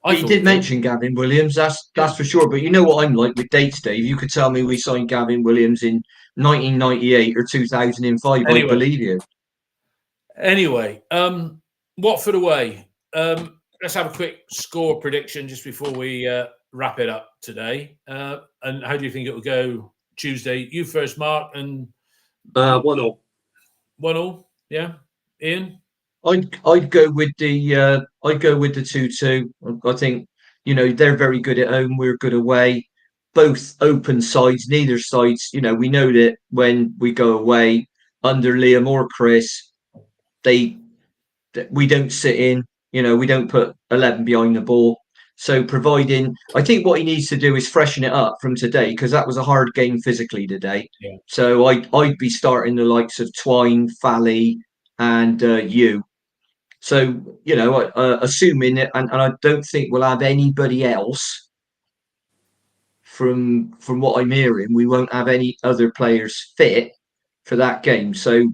He did mention Gavin Williams, that's for sure. But you know what I'm like with dates, Dave. You could tell me we signed Gavin Williams in 1998 or 2005. I believe you. Anyway, Watford away. Let's have a quick score prediction just before we wrap it up today. And how do you think it will go Tuesday? You first, Mark, and 1-0. 1-0, yeah. Ian? I'd go with the 2-2. I think they're very good at home. We're good away. Both open sides. Neither sides. We know that when we go away under Liam or Chris, we don't sit in. We don't put 11 behind the ball. So I think what he needs to do is freshen it up from today, because that was a hard game physically today. Yeah. So I'd be starting the likes of Twine, Fally, and you. So assuming it, and I don't think we'll have anybody else. From what I'm hearing, we won't have any other players fit for that game. So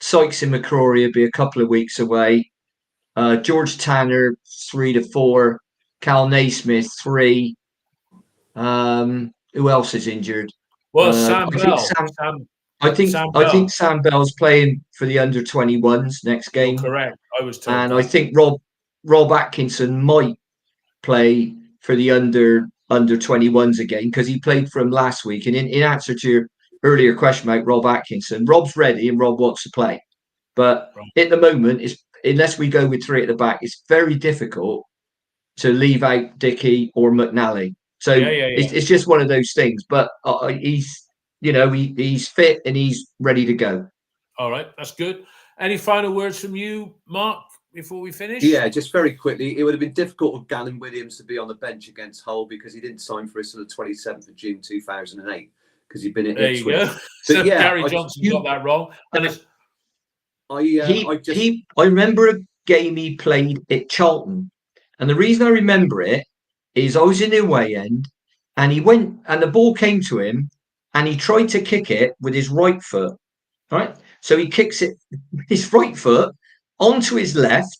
Sykes and McCrory will be a couple of weeks away. George Tanner 3 to 4, Cal Naismith 3. Who else is injured? Well, Sam Bell. I think Sam Bell's playing for the under-21s next game. You're correct. I was told. And I think Rob Atkinson might play for the under-21s again, because he played for him last week. And in answer to your earlier question about Rob Atkinson, Rob's ready and Rob wants to play. But at the moment, unless we go with 3 at the back, it's very difficult to leave out Dickey or McNally. So it's just one of those things. But he's fit and he's ready to go. All right, that's good. Any final words from you, Mark, before we finish? Yeah, just very quickly. It would have been difficult for Gavin Williams to be on the bench against Hull, because he didn't sign for us until the 27th of June 2008. because he'd been at There you Ipswich. go. So yeah, Gary Johnson got that wrong. And it's, I remember a game he played at Charlton, and the reason I remember it is I was in the away end, and he went and the ball came to him, and he tried to kick it with his right foot. Right, so he kicks it his right foot onto his left,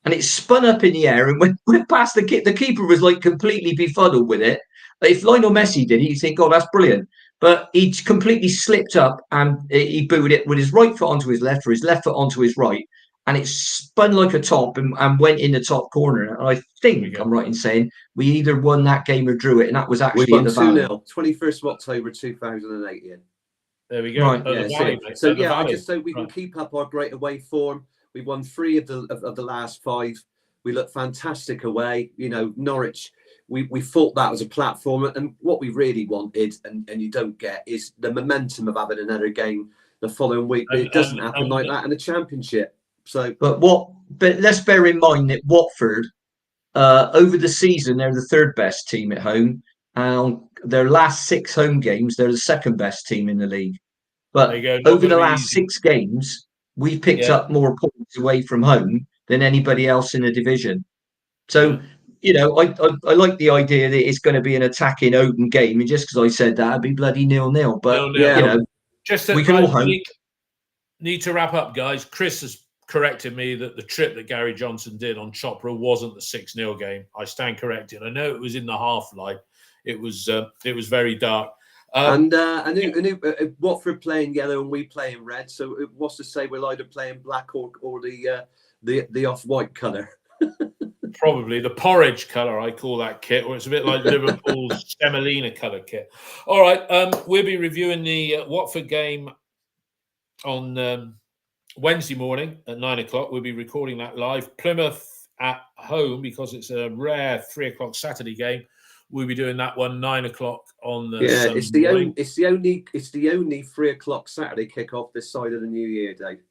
and it spun up in the air and went past the keeper. The keeper was like completely befuddled with it. If Lionel Messi did it, you think, "God, that's brilliant." But he completely slipped up and he booted it with his right foot onto his left or his left foot onto his right. And it spun like a top and went in the top corner. And I think I'm right in saying we either won that game or drew it. And that was actually we in won the Valley. 2-0, 21st of October 2008. Yeah. there we go. Right. The Valley, So the I Valley. just so we can keep up our great away form. We won 3 of the last 5. We look fantastic away. You know, Norwich, we thought that was a platform, and what we really wanted, and you don't get, is the momentum of having another game the following week. But it doesn't happen like that in the Championship. So, but let's bear in mind that Watford, over the season, they're the 3rd best team at home, and their last 6 home games, they're the 2nd best team in the league. But over the last 6 games, we've picked up more points away from home than anybody else in the division. So, you know, I like the idea that it's going to be an attacking open game, and just because I said that, it'd be bloody 0-0. But you know, just that we can all hope. Need to wrap up, guys. Chris has corrected me that the trip that Gary Johnson did on Chopra wasn't the 6-0 game. I stand corrected. I know it was in the half-light. It was very dark. And Watford playing yellow and we playing red. So what's to say we'll either playing black or the off-white colour? Probably the porridge colour, I call that kit, or it's a bit like Liverpool's Semolina colour kit. All right, we'll be reviewing the Watford game on Wednesday morning at 9 o'clock. We'll be recording that live. Plymouth at home, because it's a rare 3 o'clock Saturday game. We'll be doing that one 9 o'clock on the Sunday morning. It's the only 3 o'clock Saturday kickoff this side of the New Year, Dave.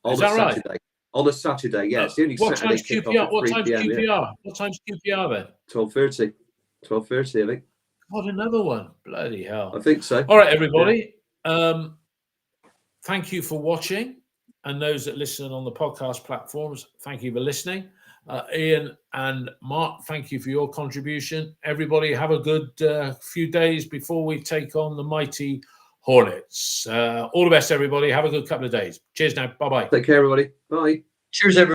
Is that right? On a Saturday, yeah. It's the only Saturday kickoff. What time's QPR? What time's QPR then? 12:30. 12:30, I think. God, another one. Bloody hell. I think so. All right, everybody. Thank you for watching. And those that listen on the podcast platforms, thank you for listening. Ian and Mark, thank you for your contribution. Everybody have a good few days before we take on the mighty Hornets. All the best, everybody. Have a good couple of days. Cheers now. Bye-bye. Take care, everybody. Bye. Cheers, everybody.